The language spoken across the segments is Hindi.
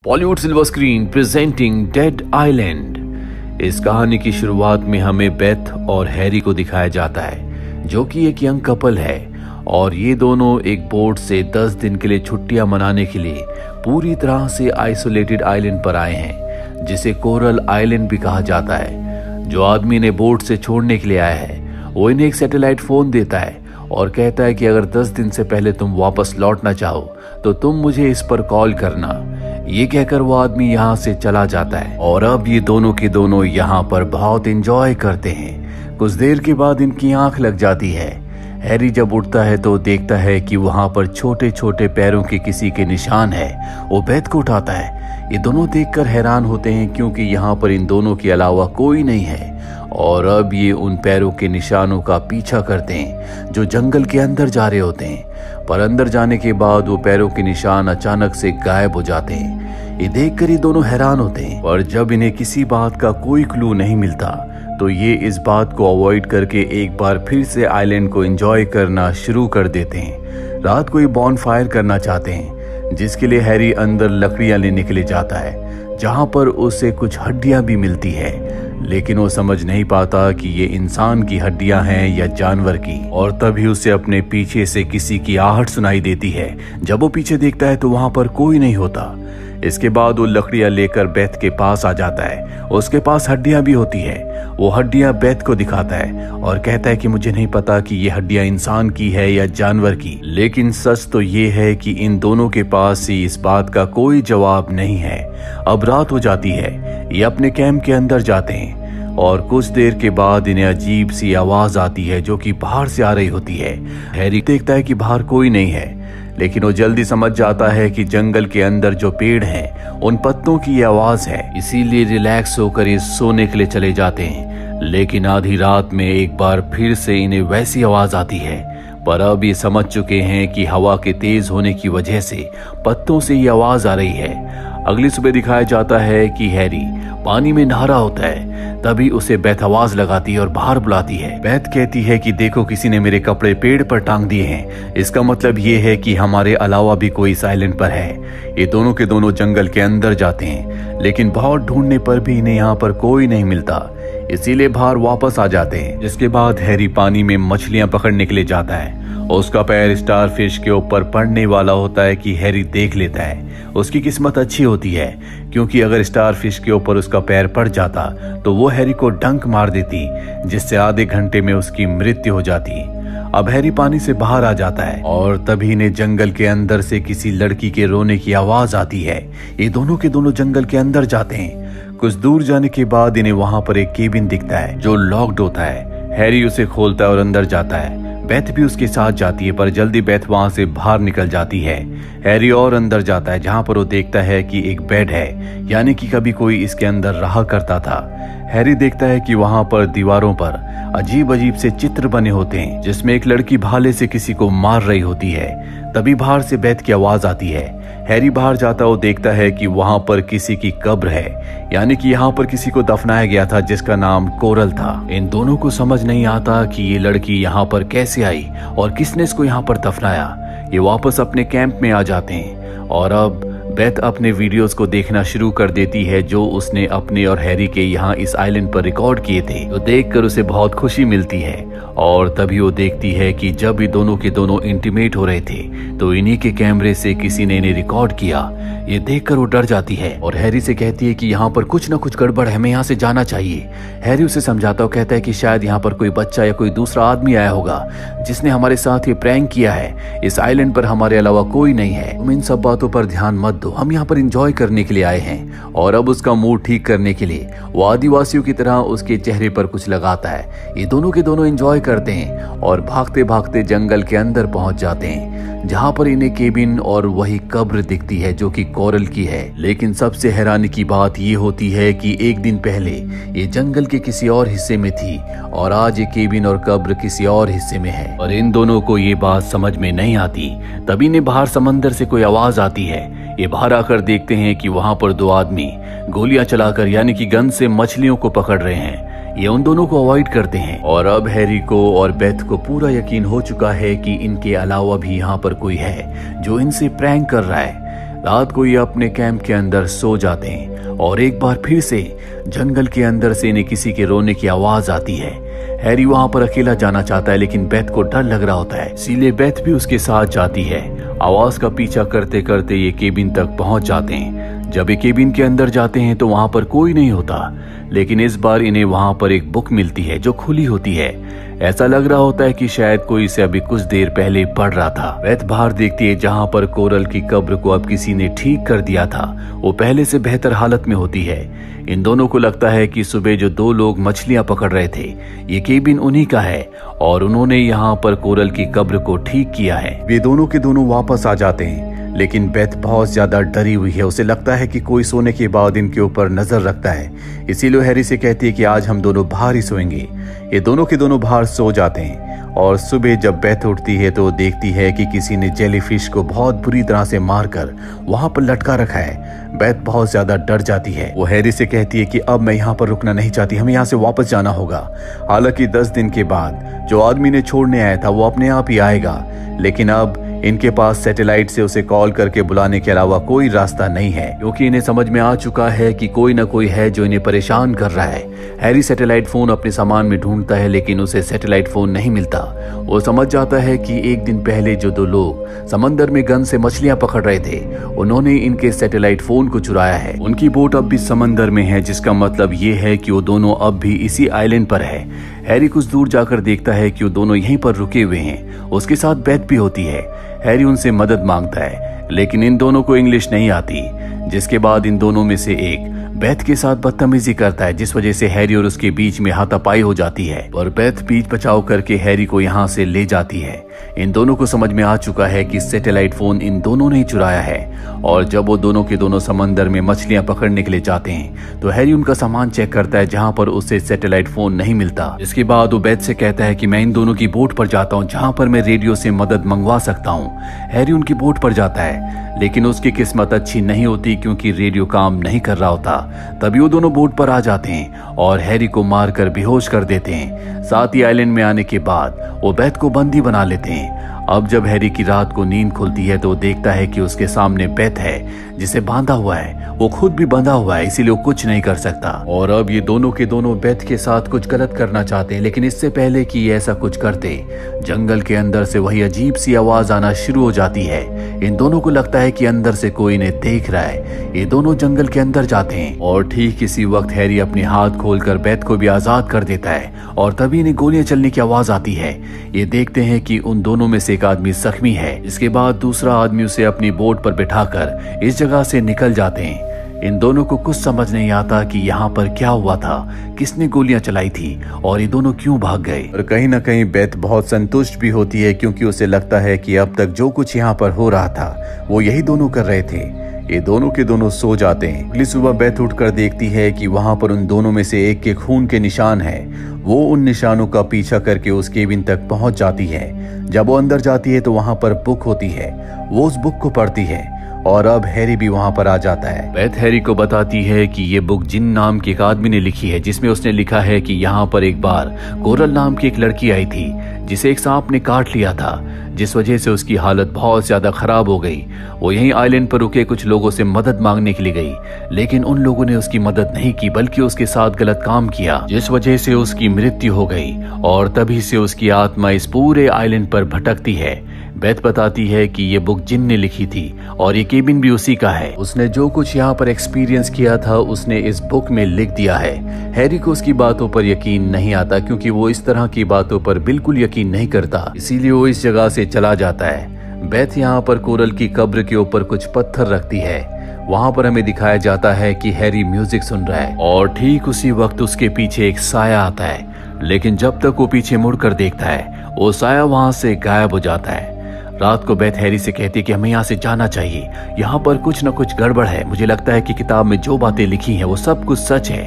Bollywood silver screen presenting dead island. इस कहानी की शुरुआत में हमें बेथ और हैरी को दिखाया जाता है, जो कि एक यंग कपल है और ये दोनों एक बोट से 10 दिन के लिए छुट्टियां मनाने के लिए पूरी तरह से आइसोलेटेड आइलैंड पर आए हैं, जिसे कोरल आइलैंड भी कहा जाता है। जो आदमी ने बोट से छोड़ने के लिए आया है वो इन्हें एक सैटेलाइट फोन देता है और कहता है कि अगर 10 दिन से पहले तुम वापस लौटना चाहो तो तुम मुझे इस पर कॉल करना। ये कहकर वो आदमी यहाँ से चला जाता है और अब ये दोनों के दोनों यहाँ पर बहुत एंजॉय करते हैं। कुछ देर के बाद इनकी आंख लग जाती है। हैरी जब उठता है तो देखता है कि वहाँ पर छोटे छोटे पैरों के किसी के निशान है। वो बेथ को उठाता है। ये दोनों देखकर हैरान होते हैं क्योंकि यहाँ पर इन दोनों के अलावा कोई नहीं है और अब ये उन पैरों के निशानों का पीछा करते हैं जो जंगल के अंदर जा रहे होते हैं। पर अंदर जाने के बाद वो पैरों के निशान अचानक से गायब हो जाते हैं। ये देखकर ये दोनों हैरान होते हैं और जब इन्हें किसी बात का कोई क्लू नहीं मिलता तो ये इस बात को अवॉइड करके एक बार फिर से आइलैंड को एंजॉय करना शुरू कर देते हैं। रात को ये बॉनफायर करना चाहते हैं, जिसके लिए हैरी अंदर लकड़ियां लेने के लिए जाता है, जहां पर उसे कुछ हड्डियां भी मिलती है, लेकिन वो समझ नहीं पाता कि ये इंसान की हड्डियां हैं या जानवर की। और तभी उसे अपने पीछे से किसी की आहट सुनाई देती है। जब वो पीछे देखता है तो वहां पर कोई नहीं होता। इसके बाद वो लकड़ियां लेकर बेथ के पास आ जाता है। उसके पास हड्डियां भी होती है। वो हड्डियां बेथ को दिखाता है और कहता है कि मुझे नहीं पता कि ये हड्डियां इंसान की है या जानवर की, लेकिन सच तो ये है कि इन दोनों के पास ही इस बात का कोई जवाब नहीं है। अब रात हो जाती है। ये अपने कैंप के अंदर जाते हैं और कुछ देर के बाद इन्हें अजीब सी आवाज आती है जो कि बाहर से आ रही होती है। हैरी देखता है कि बाहर कोई नहीं है, लेकिन वो जल्दी समझ जाता है कि जंगल के अंदर जो पेड़ हैं उन पत्तों की ये आवाज है। इसीलिए रिलैक्स होकर ये सोने के लिए चले जाते हैं। लेकिन आधी रात में एक बार फिर से इन्हें वैसी आवाज आती है, पर अब ये समझ चुके हैं कि हवा के तेज होने की वजह से पत्तों से ये आवाज आ रही है। अगली सुबह दिखाया जाता है कि हैरी पानी में नहा रहा होता है। तभी उसे बेथ आवाज लगाती है और बाहर बुलाती है। बेथ कहती है कि देखो, किसी ने मेरे कपड़े पेड़ पर टांग दिए हैं। इसका मतलब ये है कि हमारे अलावा भी कोई इस आइलैंड पर है। ये दोनों के दोनों जंगल के अंदर जाते हैं, लेकिन बहुत ढूंढने पर भी इन्हें यहाँ पर कोई नहीं मिलता, इसीलिए बाहर वापस आ जाते हैं। जिसके बाद हैरी पानी में मछलियां पकड़ने के लिए जाता है। उसका पैर स्टार फिश के ऊपर पड़ने वाला होता है कि हैरी देख लेता है। उसकी किस्मत अच्छी होती है, क्योंकि अगर स्टार फिश के ऊपर उसका पैर पड़ जाता तो वो हैरी को डंक मार देती, जिससे आधे घंटे में उसकी मृत्यु हो जाती। अब हैरी पानी से बाहर आ जाता है और तभी इन्हें जंगल के अंदर से किसी लड़की के रोने की आवाज आती है। ये दोनों के दोनों जंगल के अंदर जाते हैं। कुछ दूर जाने के बाद इन्हें वहां पर एक केबिन दिखता है जो लॉक्ड होता है। हैरी उसे खोलता है और अंदर जाता है। बेथ भी उसके साथ जाती है, पर जल्दी बेथ वहां से बाहर निकल जाती है। हैरी और अंदर जाता है, जहां पर वो देखता है कि एक बेड है, यानी कि कभी कोई इसके अंदर रहा करता था। हैरी देखता है कि वहां पर दीवारों पर अजीब अजीब से चित्र बने होते हैं, जिसमें एक लड़की भाले से किसी को मार रही होती है। तभी बाहर से बेथ की आवाज आती है। हैरी बाहर जाता वो देखता है कि वहां पर किसी की कब्र है, यानी कि यहाँ पर किसी को दफनाया गया था जिसका नाम कोरल था। इन दोनों को समझ नहीं आता कि ये लड़की यहाँ पर कैसे आई और किसने इसको यहाँ पर दफनाया। ये वापस अपने कैंप में आ जाते हैं और अब बेथ अपने वीडियोस को देखना शुरू कर देती है जो उसने अपने और हैरी के यहाँ इस आइलैंड पर रिकॉर्ड किए थे। तो देखकर उसे बहुत खुशी मिलती है और तभी वो देखती है कि जब ये दोनों के दोनों इंटीमेट हो रहे थे तो इन्हीं के कैमरे से किसी ने इन्हें रिकॉर्ड किया। ये देखकर वो डर जाती है और हैरी से कहती है कि यहाँ पर कुछ ना कुछ गड़बड़ है, हमें यहाँ से जाना चाहिए। हैरी उसे समझाता और कहता है कि शायद यहाँ पर कोई बच्चा या कोई दूसरा आदमी आया होगा जिसने हमारे साथ ये प्रैंक किया है। इस आइलैंड पर हमारे अलावा कोई नहीं है। तुम इन सब बातों पर ध्यान मत दो, हम यहाँ पर एंजॉय करने के लिए आए हैं। और अब उसका मूड ठीक करने के लिए वो आदिवासियों की तरह उसके चेहरे पर कुछ लगाता है। ये दोनों के दोनों एंजॉय करते हैं और भागते भागते जंगल के अंदर पहुंच जाते हैं, जहां पर इन्हें केबिन और वही कब्र दिखती है जो कि कोरल की है। लेकिन सबसे हैरानी की बात ये होती है कि एक दिन पहले ये जंगल के किसी और हिस्से में थी और आज ये केबिन और कब्र किसी और हिस्से में है। और इन दोनों को ये बात समझ में नहीं आती। तभी इन्हें बाहर समंदर से कोई आवाज आती है। ये बाहर आकर देखते हैं कि वहां पर 2 आदमी गोलियां चलाकर, यानी कि गन से मछलियों को पकड़ रहे हैं। ये उन दोनों को अवॉइड करते हैं और अब हैरी को और बेथ को पूरा यकीन हो चुका है कि इनके अलावा भी यहाँ पर कोई है जो इनसे प्रैंक कर रहा है। रात को ये अपने कैंप के अंदर सो जाते हैं और एक बार फिर से जंगल के अंदर से इन्हें किसी के रोने की आवाज आती है। हैरी वहां पर अकेला जाना चाहता है, लेकिन बेथ को डर लग रहा होता है, इसीलिए बेथ भी उसके साथ जाती है। आवाज का पीछा करते करते ये केबिन तक पहुंच जाते हैं। जब ये केबिन के अंदर जाते हैं तो वहां पर कोई नहीं होता, लेकिन इस बार इन्हें वहां पर एक बुक मिलती है जो खुली होती है। ऐसा लग रहा होता है कि शायद कोई इसे अभी कुछ देर पहले पढ़ रहा था। बेथ बाहर देखती है जहां पर कोरल की कब्र को अब किसी ने ठीक कर दिया था, वो पहले से बेहतर हालत में होती है। इन दोनों को लगता है कि सुबह जो दो लोग मछलियां पकड़ रहे थे ये केबिन उन्हीं का है और उन्होंने यहाँ पर कोरल की कब्र को ठीक किया है। वे दोनों के दोनों वापस आ जाते हैं, लेकिन बेथ बहुत ज्यादा डरी हुई है। उसे लगता है कि कोई सोने के बाद इनके ऊपर नजर रखता है, इसीलिए हैरी से कहती है कि आज हम दोनों बाहर ही सोएंगे। ये दोनों के दोनों बाहर सो जाते हैं और सुबह जब बेथ उठती है तो देखती है कि किसी ने जेलीफिश को बहुत बुरी तरह से मारकर वहां पर लटका रखा है। बेथ बहुत ज्यादा डर जाती है। वो हैरी से कहती है कि अब मैं यहाँ पर रुकना नहीं चाहती, हमें यहाँ से वापस जाना होगा। हालांकि 10 दिन के बाद जो आदमी ने छोड़ने आया था वो अपने आप ही आएगा, लेकिन अब इनके पास सैटेलाइट से उसे कॉल करके बुलाने के अलावा कोई रास्ता नहीं है, क्योंकि इन्हें समझ में आ चुका है कि कोई ना कोई है जो इन्हें परेशान कर रहा है। हैरी सैटेलाइट फोन अपने सामान में ढूंढता है, लेकिन उसे सैटेलाइट फोन नहीं मिलता। वो समझ जाता है कि एक दिन पहले जो दो लोग समंदर में गन से मछलियां पकड़ रहे थे उन्होंने इनके सैटेलाइट फोन को चुराया है। उनकी बोट अब भी समंदर में है, जिसका मतलब ये है कि वो दोनों अब भी इसी आइलैंड पर है। हैरी कुछ दूर जाकर देखता है कि वो दोनों यहीं पर रुके हुए हैं। उसके साथ बेथ भी होती है। हैरी उनसे मदद मांगता है, लेकिन इन दोनों को इंग्लिश नहीं आती, जिसके बाद इन दोनों में से एक बेथ के साथ बदतमीजी करता है, जिस वजह से हैरी और उसके बीच में हाथापाई हो जाती है और बेथ बीच बचाव करके हैरी को यहाँ से ले जाती है। इन दोनों को समझ में आ चुका है कि सैटेलाइट फोन इन दोनों ने ही चुराया है, और जब वो दोनों के दोनों समंदर में मछलियां पकड़ने के लिए जाते हैं तो हैरी उनका सामान चेक करता है जहां पर उसे सैटेलाइट फोन नहीं मिलता। इसके बाद वो बेथ से कहता है कि मैं इन दोनों की बोट पर जाता हूं जहां पर मैं रेडियो से मदद मंगवा सकता हूं। हैरी उनकी बोट पर जाता है, लेकिन उसकी किस्मत अच्छी नहीं होती क्योंकि रेडियो काम नहीं कर रहा होता। तभी वो दोनों बोट पर आ जाते हैं और हैरी को मारकर बेहोश कर देते हैं। साथ ही आइलैंड में आने के बाद वो बेथ को बंदी बना लेते हैं। अब जब हैरी की रात को नींद खुलती है तो वो देखता है कि उसके सामने बेथ है जिसे बांधा हुआ है। वो खुद भी बंधा हुआ है, इसीलिए वो कुछ नहीं कर सकता। और अब ये दोनों के दोनों बेथ के साथ कुछ गलत करना चाहते हैं, लेकिन इससे पहले कि ये ऐसा कुछ करते जंगल के अंदर से वही अजीब सी आवाज आना शुरू हो जाती है। इन दोनों को लगता है कि अंदर से कोई इन्हें देख रहा है। ये दोनों जंगल के अंदर जाते हैं और ठीक इसी वक्त हैरी अपने हाथ खोलकर बेथ को भी आजाद कर देता है और तभी इन्हें गोलियां चलने की आवाज आती है। ये देखते हैं कि उन दोनों में से एक आदमी जख्मी है। इसके बाद दूसरा आदमी उसे अपनी बोट पर बिठाकर इस जगह से निकल जाते हैं। इन दोनों को कुछ समझ नहीं आता कि यहाँ पर क्या हुआ था, किसने गोलियां चलाई थी और ये दोनों क्यों भाग गए। और कहीं ना कहीं बेथ बहुत संतुष्ट भी होती है, क्योंकि उसे लगता है कि अब तक जो कुछ यहाँ पर हो रहा था वो यही दोनों कर रहे थे। ये दोनों के दोनों सो जाते हैं। अगली सुबह बेथ उठकर देखती है कि वहां पर उन दोनों में से एक के खून के निशान है। वो उन निशानों का पीछा करके उस केबिन तक पहुंच जाती है। जब वो अंदर जाती है तो वहां पर बुक होती है। वो उस बुक को पढ़ती है और अब हैरी भी वहां पर आ जाता है। बेथ हैरी को बताती है कि ये बुक जिन नाम के एक आदमी ने लिखी है, जिसमें उसने लिखा है कि यहाँ पर एक बार कोरल नाम की एक लड़की आई थी जिसे एक सांप ने काट लिया था, जिस वजह से उसकी हालत बहुत ज्यादा खराब हो गई। वो यहीं आइलैंड पर रुके कुछ लोगों से मदद मांगने के लिए गई, लेकिन उन लोगों ने उसकी मदद नहीं की बल्कि उसके साथ गलत काम किया, जिस वजह से उसकी मृत्यु हो गई और तभी से उसकी आत्मा इस पूरे आइलैंड पर भटकती है। बेथ बताती है कि ये बुक जिन ने लिखी थी और ये केबिन भी उसी का है। उसने जो कुछ यहाँ पर एक्सपीरियंस किया था उसने इस बुक में लिख दिया है। हैरी को उसकी बातों पर यकीन नहीं आता, क्योंकि वो इस तरह की बातों पर बिल्कुल यकीन नहीं करता, इसीलिए वो इस जगह से चला जाता है। बेथ यहाँ पर कोरल की कब्र के ऊपर कुछ पत्थर रखती है। वहां पर हमें दिखाया जाता है कि हैरी म्यूजिक सुन रहा है और ठीक उसी वक्त उसके पीछे एक साया आता है, लेकिन जब तक वो पीछे मुड़कर देखता है वो साया वहां से गायब हो जाता है। रात को बेथ हैरी से कहती है कि हमें यहाँ से जाना चाहिए, यहाँ पर कुछ न कुछ गड़बड़ है। मुझे लगता है कि किताब में जो बातें लिखी हैं वो सब कुछ सच है।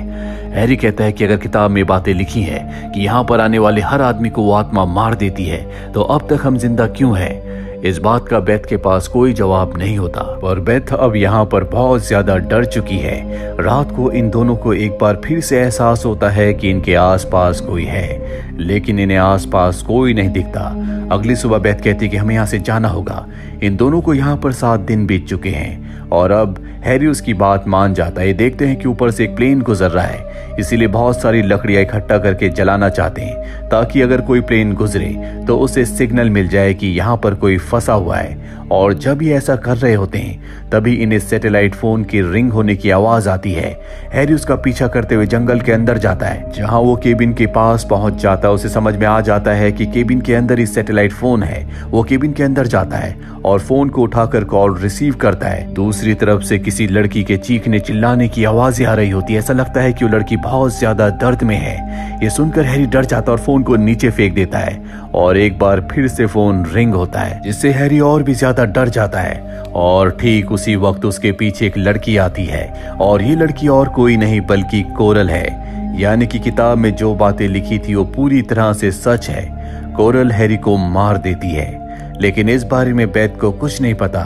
हैरी कहता है कि अगर किताब में बातें लिखी हैं कि यहाँ पर आने वाले हर आदमी को वो आत्मा मार देती है, तो अब तक हम जिंदा क्यों हैं? इस बात का बेथ के पास कोई जवाब नहीं होता और बेथ अब यहाँ पर बहुत ज्यादा डर चुकी है। रात को इन दोनों को एक बार फिर से एहसास होता है कि इनके आसपास कोई है, लेकिन इन्हें आसपास कोई नहीं दिखता। अगली सुबह बेथ कहती कि हमें यहाँ से जाना होगा। इन दोनों को यहाँ पर 7 दिन बीत चुके हैं और अब हैरी उसकी बात मान जाता है। देखते हैं कि ऊपर से एक प्लेन गुजर रहा है, इसीलिए बहुत सारी लकड़ियां इकट्ठा करके जलाना चाहते हैं ताकि अगर कोई प्लेन गुजरे तो उसे सिग्नल मिल जाए कि यहाँ पर कोई फंसा हुआ है। और जब ये ऐसा कर रहे होते हैं तभी इन्हें सैटेलाइट फोन की रिंग होने की आवाज आती है। हैरी उसका पीछा करते हुए जंगल के अंदर जाता है। जहां वो केबिन के पास पहुंच जाता है उसे समझ में आ जाता है कि केबिन के अंदर ही सैटेलाइट फोन है। वो केबिन के अंदर जाता है और फोन को उठाकर कॉल रिसीव करता है। दूसरी तरफ से किसी लड़की के चीखने चिल्लाने की आवाजें आ रही होती है। ऐसा लगता है कि वो लड़की बहुत ज्यादा दर्द में है। ये सुनकर हैरी डर जाता है और फोन को नीचे फेंक देता है और एक बार फिर से फोन रिंग होता है, जिससे हैरी और भी ज्यादा डर जाता है। और ठीक उसी वक्त उसके पीछे एक लड़की आती है और ये लड़की और कोई नहीं बल्कि कोरल है। यानी कि किताब में जो बातें लिखी थी वो पूरी तरह से सच है। कोरल हैरी को मार देती है, लेकिन इस बारे में बेथ को कुछ नहीं पता।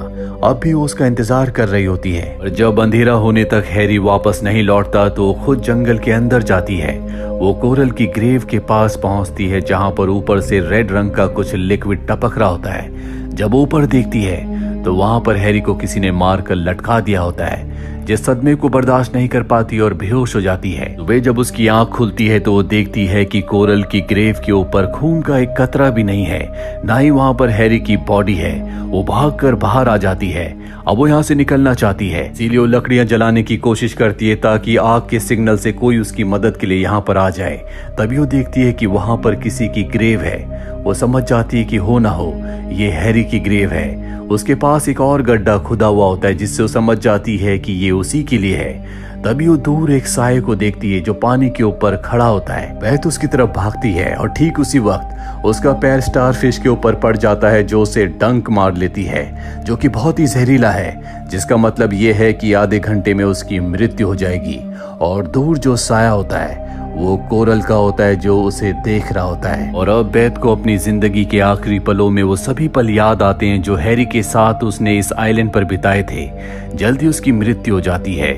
अब भी वो उसका इंतजार कर रही होती है। और जब अंधेरा होने तक हैरी वापस नहीं लौटता तो खुद जंगल के अंदर जाती है। वो कोरल की ग्रेव के पास पहुंचती है जहां पर ऊपर से रेड रंग का कुछ लिक्विड टपक रहा होता है। जब ऊपर देखती है तो वहां पर हैरी को किसी ने मारकर लटका दिया होता है। जिस सदमे को बर्दाश्त नहीं कर पाती और बेहोश हो जाती है। वे जब उसकी आंख खुलती है तो वो देखती है कि कोरल की ग्रेव के ऊपर खून का एक कतरा भी नहीं है, ना ही वहां पर हैरी की बॉडी है। वो भागकर बाहर आ जाती है। अब वो यहाँ से निकलना चाहती है, इसीलिए वो लकड़ियां जलाने की कोशिश करती है ताकि आग के सिग्नल से कोई उसकी मदद के लिए यहाँ पर आ जाए। तभी वो देखती है कि वहां पर किसी की ग्रेव है। वो समझ जाती है कि हो ना हो ये हैरी की ग्रेव है। उसके पास एक और गड्ढा खुदा हुआ होता है जिससे वो समझ जाती है कि ये उसी के लिए है। तभी वो दूर एक साये को देखती है जो पानी के ऊपर खड़ा होता है। वह तो उसकी तरफ भागती है और ठीक उसी वक्त उसका पैर स्टारफिश के ऊपर पड़ जाता है जो उसे डंक मार लेती है, जो कि बहुत ही जहरीला है, जिसका मतलब ये है कि आधे घंटे में उसकी मृत्यु हो जाएगी। और दूर जो साया होता है वो कोरल का होता है जो उसे देख रहा होता है। और अब बेथ को अपनी जिंदगी के आखिरी पलों में वो सभी पल याद आते हैं जो हैरी के साथ उसने इस आइलैंड पर बिताए थे। जल्दी उसकी मृत्यु हो जाती है।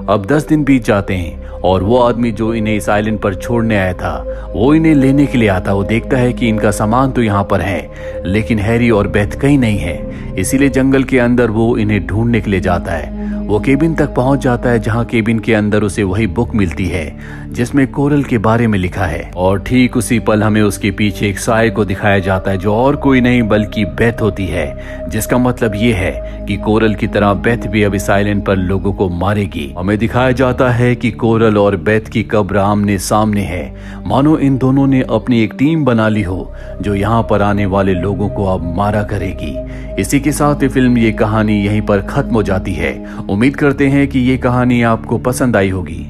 अब 10 दिन बीत जाते हैं और वो आदमी जो इन्हें इस आइलैंड पर छोड़ने आया था वो इन्हें लेने के लिए आता। वो देखता है कि इनका सामान तो यहाँ पर है लेकिन हैरी और बेथ कहीं नहीं है, इसीलिए जंगल के अंदर वो इन्हें ढूंढने के लिए जाता है। वो केबिन तक पहुंच जाता है जहां केबिन के अंदर उसे वही बुक मिलती है जिसमें कोरल के बारे में लिखा है। और ठीक उसी पल हमें उसके पीछे एक साये को दिखाया जाता है जो और कोई नहीं बल्कि बेथ होती है, जिसका मतलब ये है कि कोरल की तरह बेथ भी अब इस आइलैंड पर लोगों को मारेगी। हमें दिखाया जाता है कि कोरल और बेथ की कब्र आमने सामने है, मानो इन दोनों ने अपनी एक टीम बना ली हो जो यहाँ पर आने वाले लोगों को अब मारा करेगी। इसी के साथ ये फिल्म, ये कहानी यहीं पर खत्म हो जाती है। उम्मीद करते हैं कि ये कहानी आपको पसंद आई होगी।